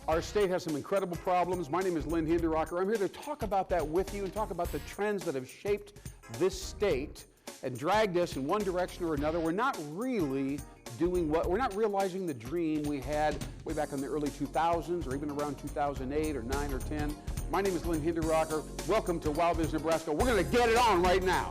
Our state has some incredible problems. My name is Lynn Hinderrocker. I'm here to talk about that with you and talk about the trends that have shaped this state and dragged us in one direction or another. We're not really we're not realizing the dream we had way back in the early 2000s or even around 2008 or 9 or 10. My name is Lynn Hinderrocker. Welcome to WOWBiz Nebraska. We're going to get it on right now.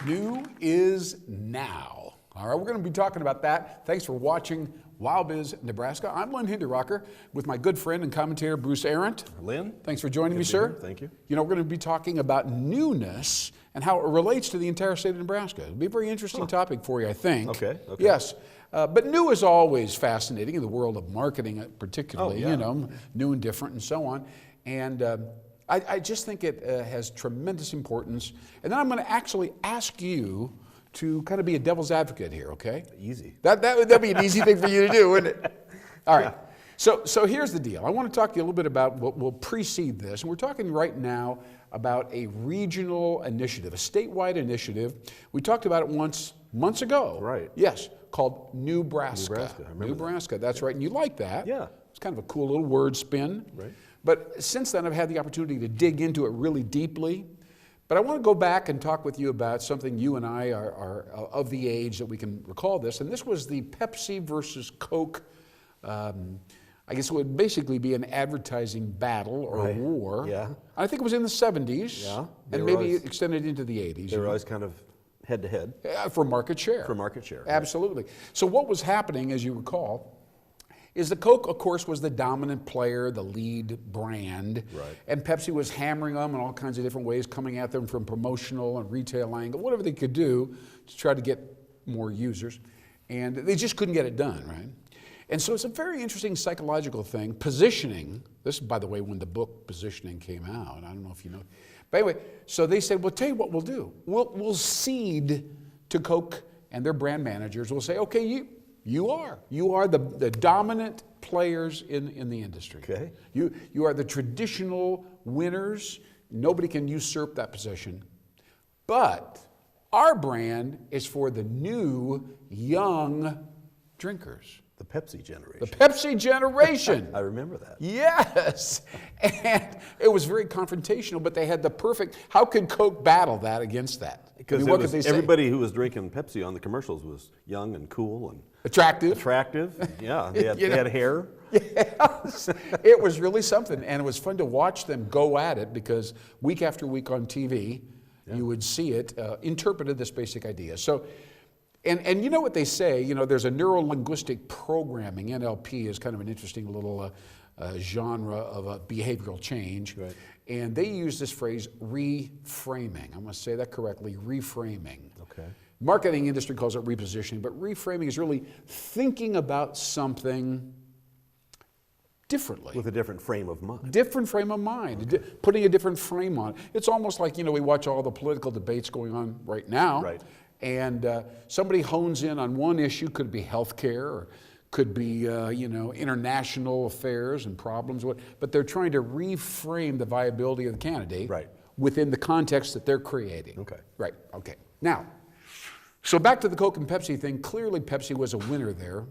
New is now. All right, we're going to be talking about that. Thanks for watching WOWBiz Nebraska. I'm Lynn Hinderrocker with my good friend and commentator Bruce Arendt. Lynn. Thanks for joining me, sir. Thank you. You know, we're going to be talking about newness and how it relates to the entire state of Nebraska. It'll be a very interesting topic for you, I think. Okay. Yes. But new is always fascinating in the world of marketing, particularly, you know, new and different and so on. And I just think it has tremendous importance. And then I'm going to actually ask you to kind of be a devil's advocate here, okay? Easy. That'd be an easy thing for you to do, wouldn't it? All right. So here's the deal. I want to talk to you a little bit about what will precede this. And we're talking right now about a regional initiative, a statewide initiative. We talked about it months ago. Right. Yes, called Nebraska. Nebraska, I remember Nebraska, that's right. And you like that. Yeah. It's kind of a cool little word spin. Right. But since then, I've had the opportunity to dig into it really deeply. But I want to go back and talk with you about something you and I are of the age that we can recall this. And this was the Pepsi versus Coke. I guess it would basically be an advertising battle or war. Yeah. I think it was in the 70s. Yeah. And maybe extended into the 80s. They were always kind of head to head. For market share. For market share. Absolutely. So what was happening, as you recall, is the Coke, of course, was the dominant player, the lead brand. Right. And Pepsi was hammering them in all kinds of different ways, coming at them from promotional and retail angle, whatever they could do to try to get more users. And they just couldn't get it done, right? And so it's a very interesting psychological thing. Positioning, this is, by the way, when the book Positioning came out. I don't know if you know. But anyway, so they said, well, tell you what we'll do. We'll cede to Coke and their brand managers. We'll say, okay, you are the dominant players in the industry. Okay. You are the traditional winners. Nobody can usurp that position. But our brand is for the new, young drinkers. The Pepsi generation. The Pepsi generation. I remember that. Yes. And it was very confrontational, but they had the perfect, how could Coke battle that against that? Because what could they say? Everybody who was drinking Pepsi on the commercials was young and cool and attractive. Yeah, they had hair. Yes. It was really something. And it was fun to watch them go at it because week after week on TV, you would see it interpreted this basic idea. So, and you know what they say, you know, there's a neuro-linguistic programming. NLP is kind of an interesting little genre of behavioral change. Right. And they use this phrase, reframing. I'm going to say that correctly, reframing. Okay. Marketing industry calls it repositioning, but reframing is really thinking about something differently. With a different frame of mind. Different frame of mind, putting a different frame on it. It's almost like, you know, we watch all the political debates going on right now. Right. And somebody hones in on one issue, could be healthcare, or could be, you know, international affairs and problems, but they're trying to reframe the viability of the candidate within the context that they're creating. Okay. Right, okay. Now, so back to the Coke and Pepsi thing. Clearly Pepsi was a winner there.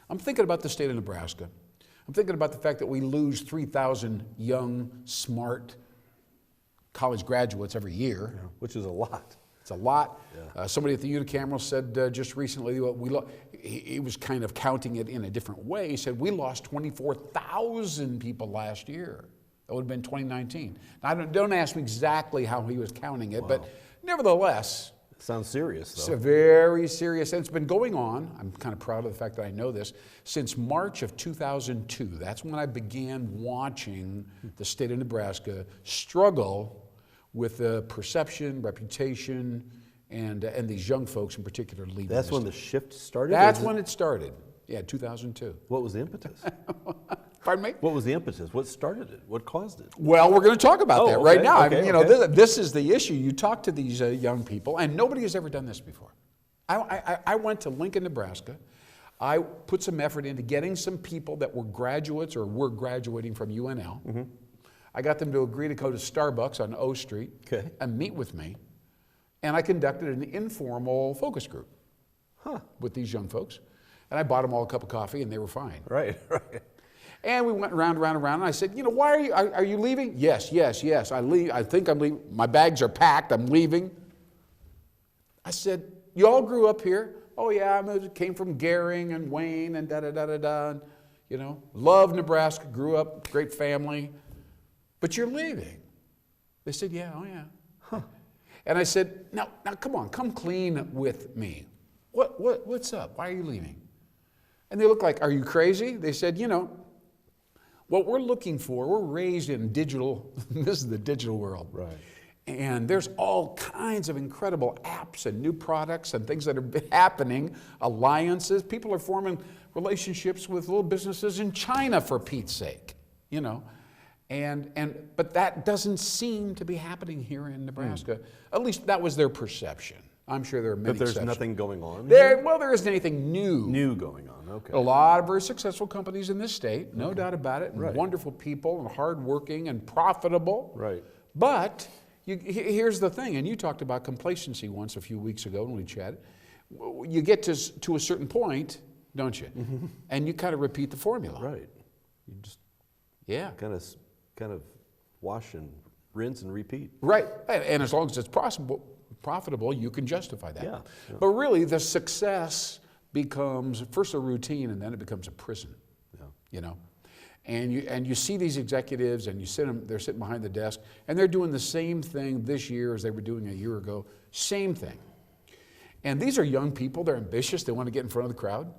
I'm thinking about the state of Nebraska. I'm thinking about the fact that we lose 3,000 young, smart college graduates every year. Yeah, which is a lot. It's a lot. Yeah. Somebody at the Unicameral said just recently, he was kind of counting it in a different way. He said, we lost 24,000 people last year. That would have been 2019. Now, don't ask me exactly how he was counting it, but nevertheless. It sounds serious, though. It's very serious, and it's been going on. I'm kind of proud of the fact that I know this. Since March of 2002, that's when I began watching the state of Nebraska struggle with the perception, reputation, and these young folks in particular leaving. That's when the shift started? That's when it started. Yeah, 2002. What was the impetus? Pardon me? What was the impetus? What started it? What caused it? Well, we're going to talk about that right now. Okay, I mean, this is the issue. You talk to these young people, and nobody has ever done this before. I went to Lincoln, Nebraska. I put some effort into getting some people that were graduates or were graduating from UNL. Mm-hmm. I got them to agree to go to Starbucks on O Street and meet with me. And I conducted an informal focus group with these young folks. And I bought them all a cup of coffee, and they were fine. Right, right. And we went round, and I said, you know, why are you leaving? Yes. I think I'm leaving. My bags are packed. I'm leaving. I said, you all grew up here? Oh yeah, I came from Gering and Wayne and da-da-da-da-da. You know, love Nebraska, grew up, great family. But you're leaving. They said, yeah, oh yeah. Huh. And I said, now come on, come clean with me. What's up? Why are you leaving? And they looked like, are you crazy? They said, you know, what we're looking for, we're raised in digital, this is the digital world. Right. And there's all kinds of incredible apps and new products and things that are happening, alliances. People are forming relationships with little businesses in China, for Pete's sake, you know. But that doesn't seem to be happening here in Nebraska. At least that was their perception. I'm sure there are many But there's exceptions. nothing going on Well, there isn't anything new. New going on, okay. A lot of very successful companies in this state, no doubt about it, and Right. wonderful people and hardworking and profitable. Right. But here's the thing, and you talked about complacency once a few weeks ago when we chatted. You get to a certain point, don't you? Mm-hmm. And you kind of repeat the formula. Right. You just kind of wash and rinse and repeat. Right. And as long as it's profitable, you can justify that. Yeah. But really, the success becomes first a routine, and then it becomes a prison. Yeah. You know. And you see these executives, and they're sitting behind the desk, and they're doing the same thing this year as they were doing a year ago. Same thing. And these are young people. They're ambitious. They want to get in front of the crowd,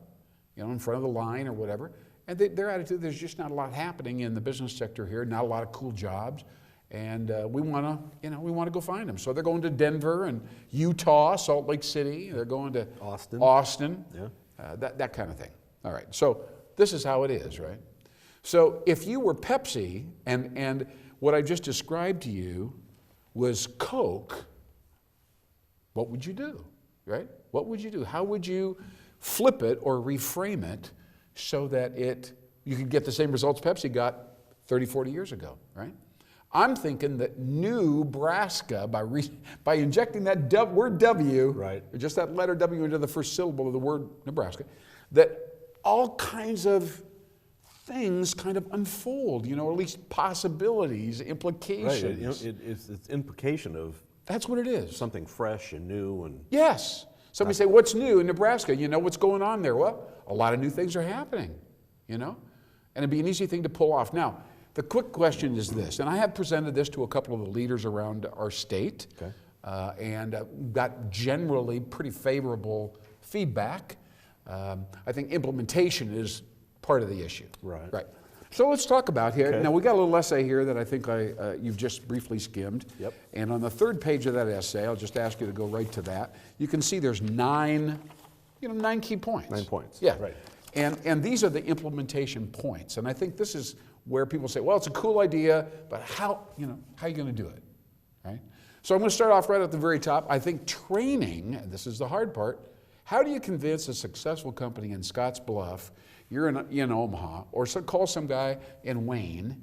you know, in front of the line or whatever. And their attitude, there's just not a lot happening in the business sector here. Not a lot of cool jobs. And we want to go find them. So they're going to Denver and Utah, Salt Lake City. They're going to Austin. Yeah. That kind of thing. All right. So this is how it is, right? So if you were Pepsi and what I just described to you was Coke, what would you do, right? What would you do? How would you flip it or reframe it so that you could get the same results Pepsi got 30, 40 years ago, right? I'm thinking that Nebraska, by injecting that word W, right, or just that letter W into the first syllable of the word Nebraska, that all kinds of things kind of unfold, you know, or at least possibilities, implications. Right. You know, it's implication of that's what it is. Something fresh and new and yes. Somebody say, what's new in Nebraska? You know, what's going on there? Well, a lot of new things are happening, you know, and it'd be an easy thing to pull off. Now, the quick question is this, and I have presented this to a couple of the leaders around our state, okay, and got generally pretty favorable feedback. I think implementation is part of the issue. Right. Right. So let's talk about here. Okay. Now we got a little essay here that I think you've just briefly skimmed. Yep. And on the third page of that essay, I'll just ask you to go right to that. You can see there's 9 key points. 9 points. Yeah. Right. And these are the implementation points. And I think this is where people say, well, it's a cool idea, but how are you going to do it? Right? So I'm going to start off right at the very top. I think training, and this is the hard part, how do you convince a successful company in Scottsbluff, you're in Omaha, or call some guy in Wayne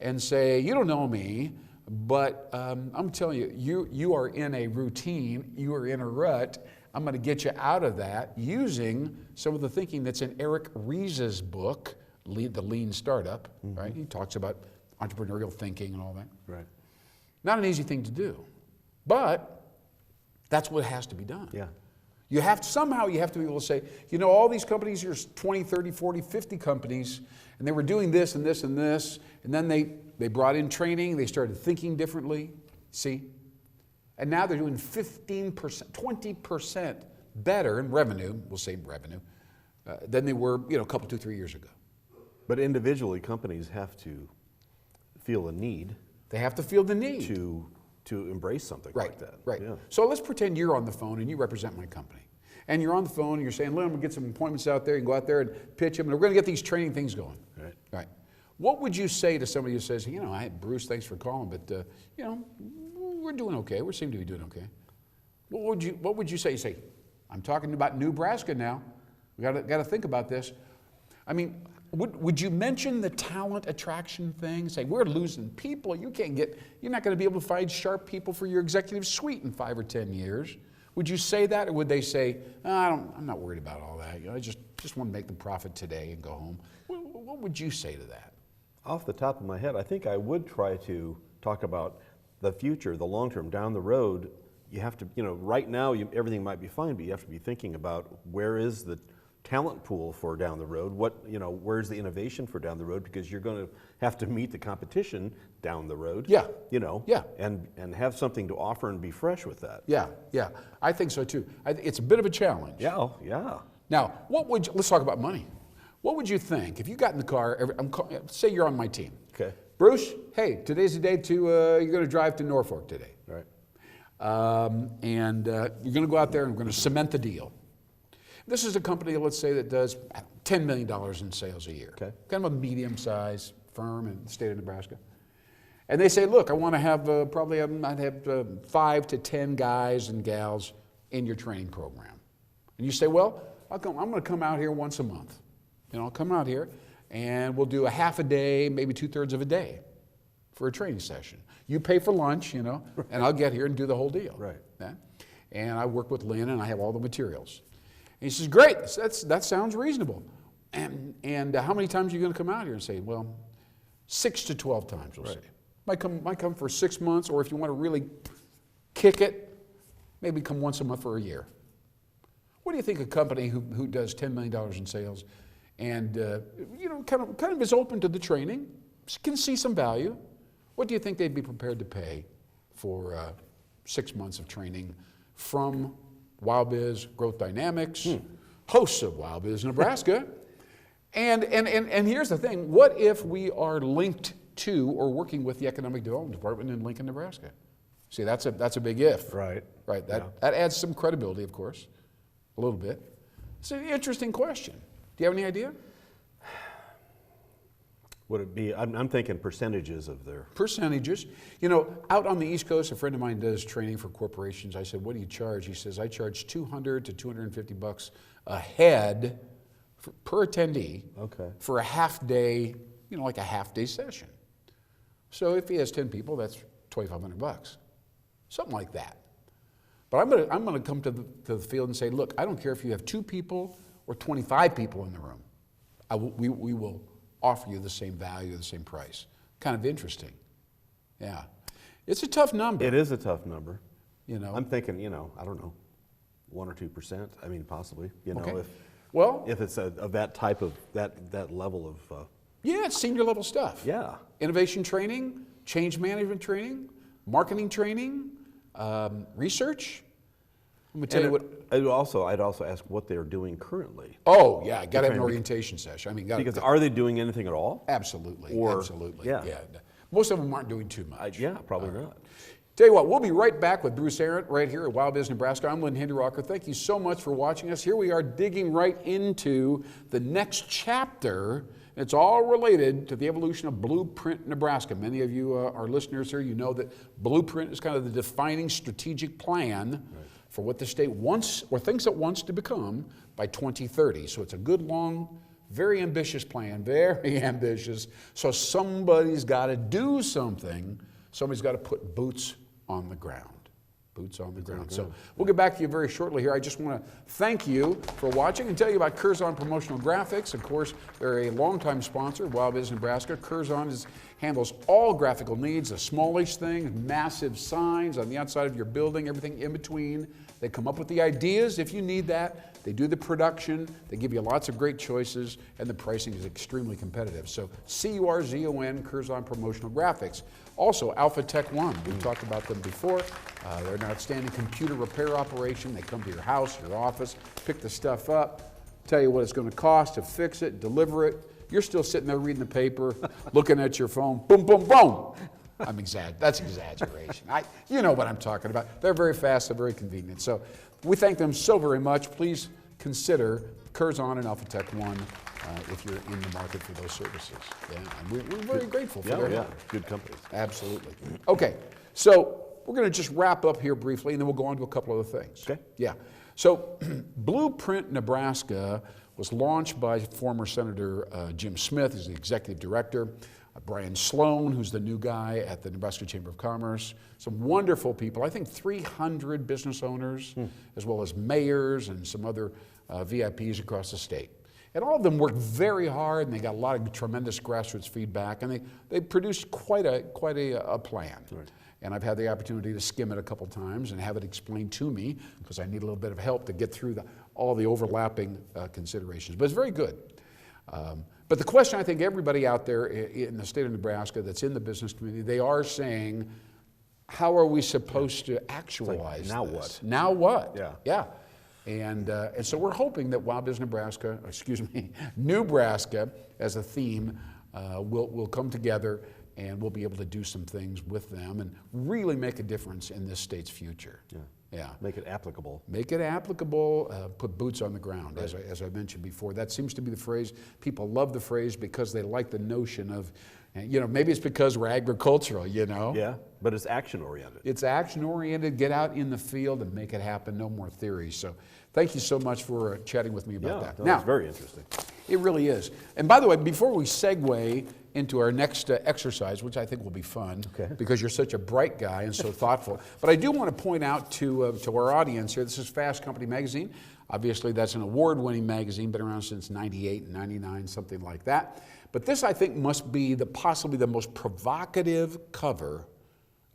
and say, you don't know me, but I'm telling you, you are in a routine, you are in a rut, I'm going to get you out of that using some of the thinking that's in Eric Ries's book, The Lean Startup, mm-hmm, right? He talks about entrepreneurial thinking and all that. Right. Not an easy thing to do, but that's what has to be done. Yeah. You have to be able to say, you know, all these companies, here's 20, 30, 40, 50 companies, and they were doing this and this and this, and then they brought in training, they started thinking differently, see? And now they're doing 15%, 20% better in revenue, we'll say revenue, than they were, a couple, 2, 3 years ago. But individually, companies have to feel a need. They have to feel the need. To embrace something like that. Right. Yeah. So let's pretend you're on the phone and you represent my company. And you're on the phone and you're saying, Lynn, I'm going to get some appointments out there. You can go out there and pitch them, and we're going to get these training things going. Right. What would you say to somebody who says, Bruce, thanks for calling, but, we're doing okay. We seem to be doing okay. What would you say? You say, I'm talking about Nebraska now. We got to think about this. I mean, would you mention the talent attraction thing? Say, we're losing people. You're not going to be able to find sharp people for your executive suite in 5 or 10 years. Would you say that, or would they say, I'm not worried about all that. I just want to make the profit today and go home? What would you say to that? Off the top of my head, I think I would try to talk about the future, the long term, down the road. You have to, right now everything might be fine, but you have to be thinking about where is the talent pool for down the road, where's the innovation for down the road, because you're going to have to meet the competition down the road. Yeah. Yeah. And have something to offer and be fresh with that. Yeah, I think so too. It's a bit of a challenge. Yeah, yeah. Now, let's talk about money. What would you think if you got in the car, say you're on my team. Okay. Bruce, hey, today's the day you're going to drive to Norfolk today. Right. And you're going to go out there and we're going to cement the deal. This is a company, let's say, that does $10 million in sales a year. Okay. Kind of a medium-sized firm in the state of Nebraska. And they say, look, I want to have I'd have 5 to 10 guys and gals in your training program. And you say, well, I'm going to come out here once a month. I'll come out here and we'll do a half a day, maybe 2/3 of a day for a training session. You pay for lunch, and I'll get here and do the whole deal. Right. Yeah? And I work with Lynn and I have all the materials. And he says, great, that sounds reasonable. And how many times are you going to come out here? And say, well, 6 to 12 times, we'll say. Might come for 6 months, or if you want to really kick it, maybe come once a month for a year. What do you think a company who does $10 million in sales and kind of is open to the training, can see some value, what do you think they'd be prepared to pay for 6 months of training from WOWBiz Growth Dynamics, hosts of WOWBiz Nebraska? And here's the thing, what if we are linked to or working with the Economic Development Department in Lincoln, Nebraska? See, that's a big if. Right. Right, that adds some credibility, of course, a little bit. It's an interesting question. Do you have any idea? Would it be, I'm thinking percentages of their... Percentages. Out on the East Coast, a friend of mine does training for corporations. I said, what do you charge? He says, I charge $200 to $250 a head per attendee for a half day, like a half day session. So if he has 10 people, that's $2,500, something like that. But I'm going to come to the field and say, look, I don't care if you have 2 people or 25 people in the room. We will offer you the same value, the same price. Kind of interesting. Yeah. It's a tough number. It is a tough number. I'm thinking, I don't know, 1 or 2%. I mean, possibly. If it's of that type of that level of. Yeah, it's senior level stuff. Yeah. Innovation training, change management training, marketing training, research. Let me tell you what. I'd also ask what they're doing currently. Oh yeah, I got to have an orientation session. Because are they doing anything at all? Absolutely. Absolutely. Yeah. Most of them aren't doing too much. Yeah, probably not. Tell you what, we'll be right back with Bruce Arendt right here at WOWBiz Nebraska. I'm Lynn Hinderrocker. Thank you so much for watching us. Here we are digging right into the next chapter. It's all related to the evolution of Blueprint Nebraska. Many of you are listeners here. You know that Blueprint is kind of the defining strategic plan for what the state wants or thinks it wants to become by 2030. So it's a good, long, very ambitious plan, very ambitious. So somebody's got to do something. Somebody's got to put boots on the ground. Boots on the ground. So we'll get back to you very shortly here. I just want to thank you for watching and tell you about Curzon Promotional Graphics. Of course, they're a longtime sponsor of WOWBiz Nebraska. Curzon handles all graphical needs, the smallish things, massive signs on the outside of your building, everything in between. They come up with the ideas if you need that. They do the production. They give you lots of great choices, and the pricing is extremely competitive. So Curzon, Curzon Promotional Graphics. Also, Alpha Tech One. We've talked about them before. They're an outstanding computer repair operation. They come to your house, your office, pick the stuff up, tell you what it's going to cost to fix it, deliver it. You're still sitting there reading the paper, looking at your phone. Boom, boom, boom. That's exaggeration. You know what I'm talking about. They're very fast, they're very convenient. So we thank them so very much. Please consider Curzon and Alpha Tech One if you're in the market for those services. Yeah, and we're very grateful for their help. Good companies. Absolutely. Okay, so we're going to just wrap up here briefly, and then we'll go on to a couple other things. Okay. Yeah. So Blueprint Nebraska was launched by former Senator Jim Smith as the executive director. Brian Sloan, who's the new guy at the Nebraska Chamber of Commerce. Some wonderful people. I think 300 business owners, as well as mayors and some other VIPs across the state. And all of them worked very hard, and they got a lot of tremendous grassroots feedback, and they produced quite a plan. Right. And I've had the opportunity to skim it a couple times and have it explained to me, because I need a little bit of help to get through all the overlapping considerations. But it's very good. But the question I think everybody out there in the state of Nebraska that's in the business community, they are saying, how are we supposed to actualize like, now this? what? Now what? Yeah. Yeah. And so we're hoping that WOWBiz Nebraska, Nebraska as a theme will come together, and we'll be able to do some things with them and really make a difference in this state's future. Yeah. Yeah. Make it applicable. Make it applicable, put boots on the ground, right. as I mentioned before. That seems to be the phrase. People love the phrase because they like the notion of, maybe it's because we're agricultural, Yeah, but it's action-oriented. It's action-oriented. Get out in the field and make it happen. No more theory. So thank you so much for chatting with me about that. Now, it's very interesting. It really is. And by the way, before we segue into our next exercise, which I think will be fun, because you're such a bright guy and so thoughtful, but I do want to point out to our audience here, this is Fast Company Magazine. Obviously, that's an award-winning magazine, been around since 98, 99, something like that. But this, I think, must be possibly the most provocative cover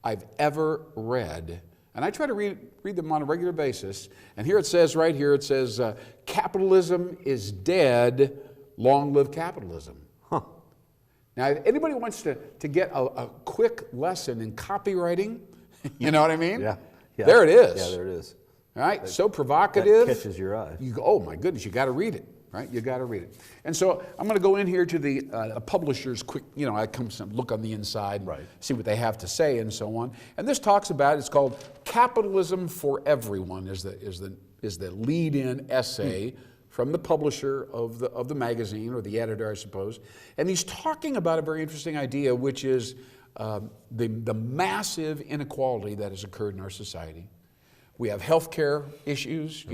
I've ever read. And I try to read them on a regular basis. And here it says, right here, it says, capitalism is dead, long live capitalism. Huh. Now, if anybody wants to get a quick lesson in copywriting, you know what I mean? Yeah. There it is. Yeah, there it is. All right, so provocative. That catches your eye. You go, oh my goodness, you got to read it, right? You got to read it. And so I'm going to go in here to the publisher's quick, I come look on the inside, right. See what they have to say and so on. And this talks about, it's called Capitalism for Everyone is the lead-in essay from the publisher of the magazine, or the editor, I suppose. And he's talking about a very interesting idea, which is the massive inequality that has occurred in our society. We have healthcare issues,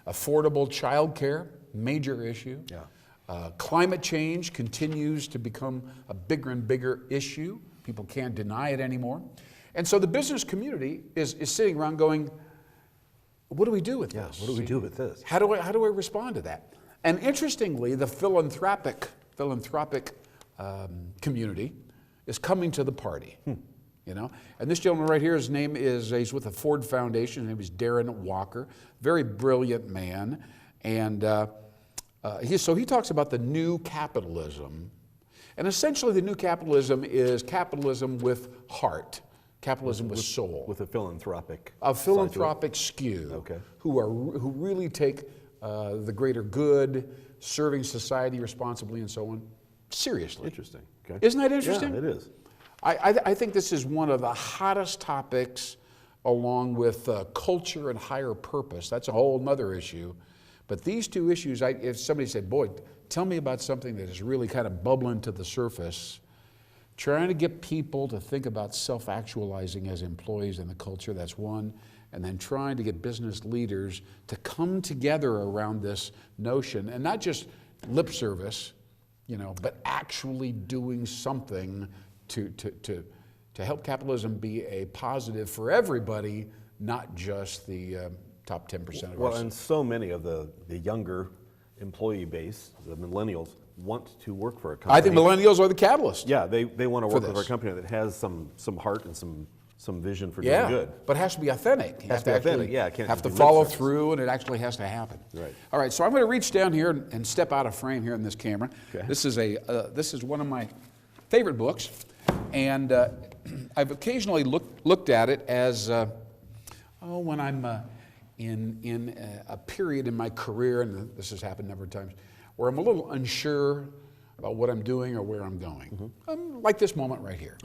affordable child care, major issue. Yeah. Climate change continues to become a bigger and bigger issue. People can't deny it anymore. And so the business community is sitting around going, what do we do with this? What do we do with this? How do I respond to that? And interestingly, the philanthropic community is coming to the party. And this gentleman right here, his name is, he's with the Ford Foundation, his name is Darren Walker, very brilliant man. And so he talks about the new capitalism. And essentially the new capitalism is capitalism with heart, capitalism with soul. With a philanthropic. A philanthropic skew, who really take the greater good, serving society responsibly and so on, seriously. Interesting. Okay. Isn't that interesting? Yeah, it is. I think this is one of the hottest topics, along with culture and higher purpose. That's a whole other issue. But these two issues, if somebody said, boy, tell me about something that is really kind of bubbling to the surface, trying to get people to think about self-actualizing as employees in the culture, that's one. And then trying to get business leaders to come together around this notion, and not just lip service, but actually doing something to help capitalism be a positive for everybody, not just the top 10% of us. Well, and so many of the younger employee base, the millennials, want to work for a company. I think millennials are the catalyst. Yeah, they want to work for a company that has some heart and some vision for doing good. But it has to be authentic. You has to be authentic, yeah. It can't have to just be follow lip service. through, and it actually has to happen. Right. All right, so I'm going to reach down here and step out of frame here in this camera. Okay. This is one of my favorite books, and I've occasionally looked at it as when I'm in a period in my career, and this has happened a number of times, where I'm a little unsure about what I'm doing or where I'm going. Like this moment right here.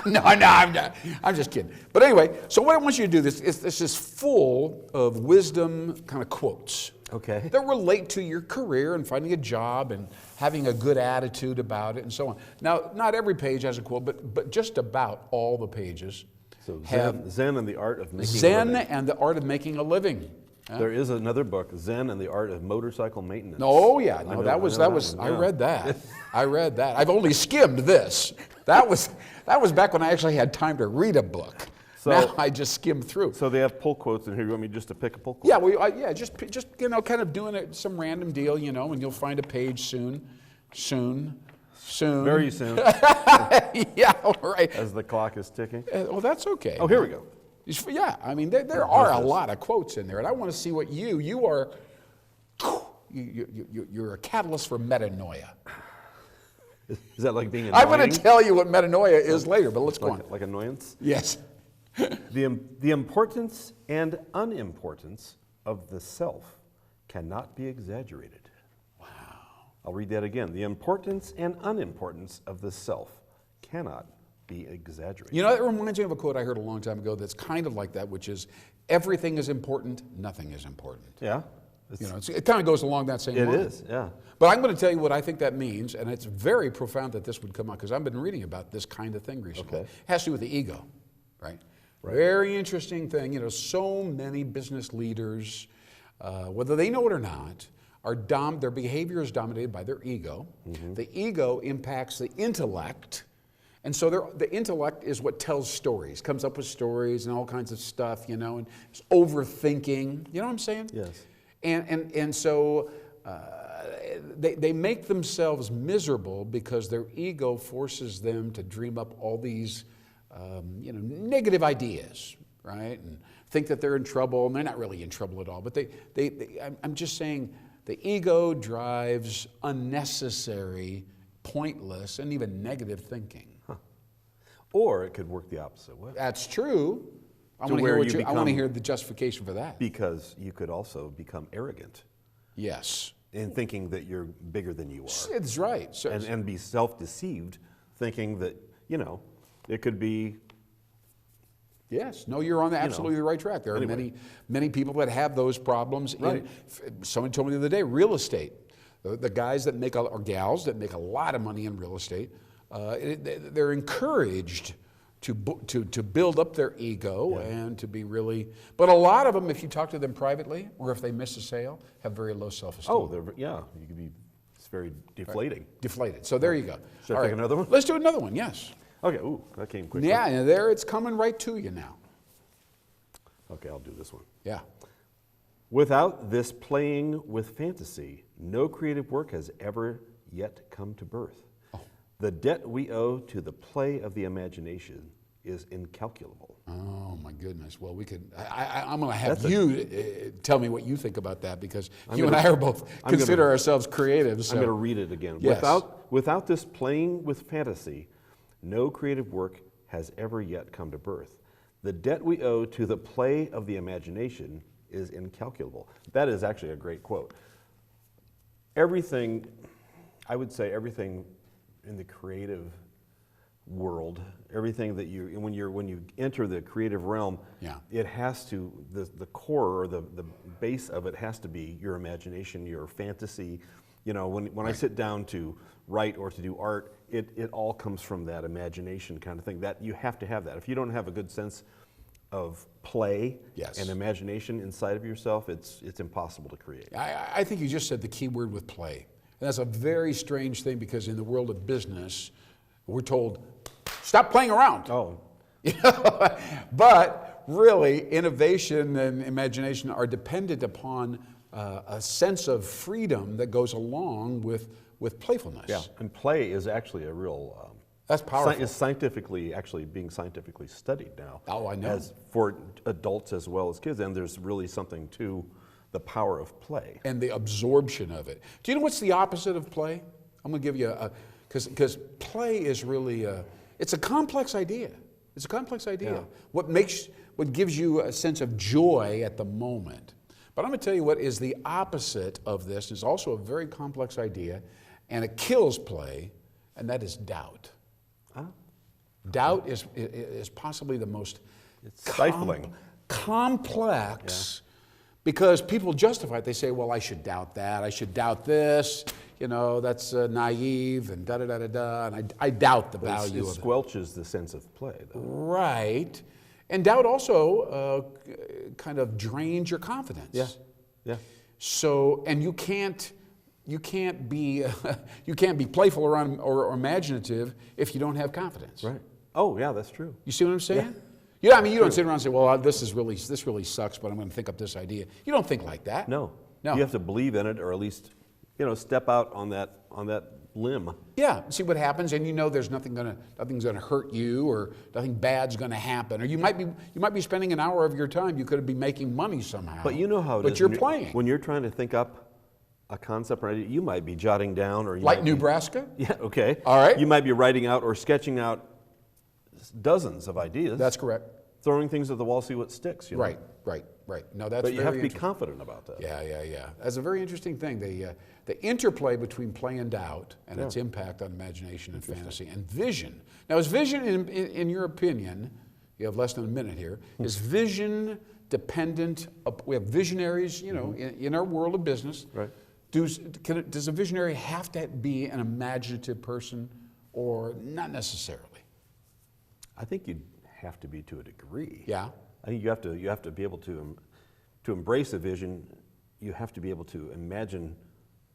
No, I'm not. I'm just kidding. But anyway, so what I want you to do, this is full of wisdom kind of quotes. Okay. That relate to your career and finding a job and having a good attitude about it and so on. Now, not every page has a quote, but just about all the pages So have Zen and the art of making a Zen living. and the art of making a living. There is another book, Zen and the Art of Motorcycle Maintenance. Oh yeah, no, I know that was one, I yeah. read that. I read that. I've only skimmed this. That was back when I actually had time to read a book. So- now I just skim through. So they have pull quotes in here. You want me just to pick a pull quote? Yeah, just kind of doing it some random deal, and you'll find a page soon. Very soon, Yeah, right. as the clock is ticking. Well, that's okay. Oh, here we go. Yeah, I mean there are a lot of quotes in there, and I want to see what you are. You're a catalyst for metanoia. Is that like being annoying? I'm going to tell you what metanoia is later, but let's go on. Like annoyance? Yes. The importance and unimportance of the self cannot be exaggerated. Wow. I'll read that again. The importance and unimportance of the self cannot be exaggerated. You know, that reminds me of a quote I heard a long time ago that's kind of like that, which is, everything is important, nothing is important. Yeah. It kind of goes along that same line. It is, yeah. But I'm going to tell you what I think that means, and it's very profound that this would come out, because I've been reading about this kind of thing recently. Okay. It has to do with the ego, right? Very interesting thing. So many business leaders, whether they know it or not, their behavior is dominated by their ego. Mm-hmm. The ego impacts the intellect. And so the intellect is what tells stories, comes up with stories and all kinds of stuff, and it's overthinking. You know what I'm saying? Yes. And so they make themselves miserable because their ego forces them to dream up all these negative ideas, right? And think that they're in trouble, and they're not really in trouble at all. But I'm just saying, the ego drives unnecessary, pointless, and even negative thinking. Or it could work the opposite way. That's true. I To want where you to become- hear the justification for that. Because you could also become arrogant Yes. in thinking that you're bigger than you are. It's right. So, And be self-deceived, thinking that, it could be. yes, no, you're on absolutely the right track. There are Anyway. many people that have those problems. Right. Someone told me the other day, real estate. The guys that make, or gals that make a lot of money in real estate, they're encouraged to build up their ego and to be really. But a lot of them, if you talk to them privately, or if they miss a sale, have very low self-esteem. Oh, you could be. It's very deflating. Deflated. So there you go. Should I All take another one? Let's do another one. Yes. Okay. Ooh, that came quickly. Yeah, and there it's coming right to you now. Okay, I'll do this one. Yeah. Without this playing with fantasy, no creative work has ever yet come to birth. Oh. The debt we owe to the play of the imagination is incalculable. Oh my goodness. Well, we could. I'm going to have That's you tell me what you think about that, because you and I are both consider ourselves creatives. So. I'm going to read it again. Yes. Without this playing with fantasy, no creative work has ever yet come to birth. The debt we owe to the play of the imagination is incalculable. That is actually a great quote. Everything, I would say everything in the creative world, everything that when you enter the creative realm, it has to, the core or the base of it has to be your imagination, your fantasy. When I sit down to write or to do art, it all comes from that imagination kind of thing. That you have to have that. If you don't have a good sense of play and imagination inside of yourself, it's impossible to create. I think you just said the key word with play. And that's a very strange thing, because in the world of business, we're told, stop playing around. Oh. But really, innovation and imagination are dependent upon a sense of freedom that goes along with playfulness. Yeah, and play is actually a real. That's powerful. It's being scientifically studied now. Oh, I know. As for adults as well as kids, and there's really something to the power of play. And the absorption of it. Do you know what's the opposite of play? I'm going to give you because play is really it's a complex idea. It's a complex idea. Yeah. What gives you a sense of joy at the moment. But I'm going to tell you what is the opposite of this. Is also a very complex idea, and it kills play, and that is doubt. Huh? Doubt is possibly the most stifling, complex, because people justify it. They say, well, I should doubt that. I should doubt this. That's naive and da-da-da-da-da. And I doubt the value of it. It squelches the sense of play, though. Right. And doubt also kind of drains your confidence. Yeah, yeah. So, and you can't be you can't be playful or imaginative if you don't have confidence. Right. Oh, yeah, that's true. You see what I'm saying? Yeah. Yeah, I mean, you don't sit around and say, "Well, this really sucks, but I'm going to think up this idea." You don't think like that. No. No. You have to believe in it, or at least, step out on that limb. Yeah, see what happens, and you know there's nothing's gonna hurt you, or nothing bad's gonna happen, or you might be spending an hour of your time. You could be making money somehow. But you know how it is. But you're playing. When you're trying to think up a concept or idea, you might be jotting down, or you Like might be- Nebraska? Yeah. Okay. All right. You might be writing out or sketching out dozens of ideas. That's correct. Throwing things at the wall, see what sticks. You know? Right. No, that's But you have to be interesting. confident about that. Yeah. That's a very interesting thing. The interplay between play and doubt and its impact on imagination and fantasy and vision. Now, is vision, in your opinion, you have less than a minute here, is vision dependent? We have visionaries, in our world of business. Right. Does a visionary have to be an imaginative person, or not necessarily? I think you'd have to be to a degree. Yeah. I think you have to be able to embrace a vision. You have to be able to imagine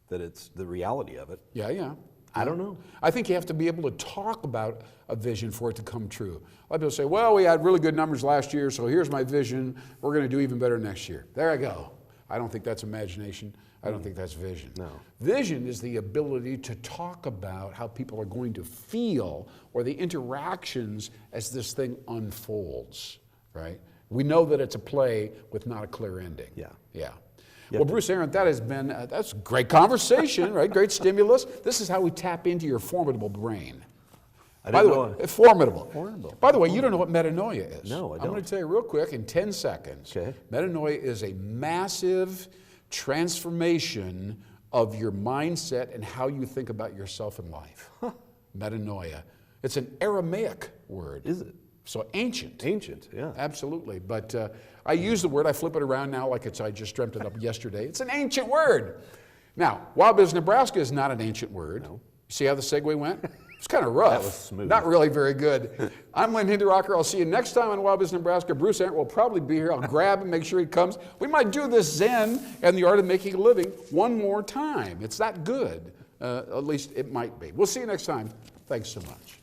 that it's the reality of it. Yeah. I don't know. I think you have to be able to talk about a vision for it to come true. A lot of people say, well, we had really good numbers last year, so here's my vision. We're going to do even better next year. There I go. I don't think that's imagination. I don't think that's vision. No. Vision is the ability to talk about how people are going to feel, or the interactions as this thing unfolds, right? We know that it's a play with not a clear ending. Yeah. Well, Bruce Aaron, that has been, that's great conversation, right? Great stimulus. This is how we tap into your formidable brain. By the way, formidable. By the way, you don't know what metanoia is. No, I don't. I'm going to tell you real quick in 10 seconds. Okay. Metanoia is a massive transformation of your mindset and how you think about yourself in life. Metanoia. It's an Aramaic word. Is it? So ancient. Ancient, yeah. Absolutely. But I use the word, I flip it around now like I just dreamt it up yesterday. It's an ancient word. Now, WOWBiz Nebraska is not an ancient word. No. See how the segue went? It's kind of rough. That was smooth. Not really very good. I'm Lynn Hinderrocker. I'll see you next time on WOWBiz Nebraska. Bruce Aaron will probably be here. I'll grab him, make sure he comes. We might do this Zen and the Art of Making a Living one more time. It's that good. At least it might be. We'll see you next time. Thanks so much.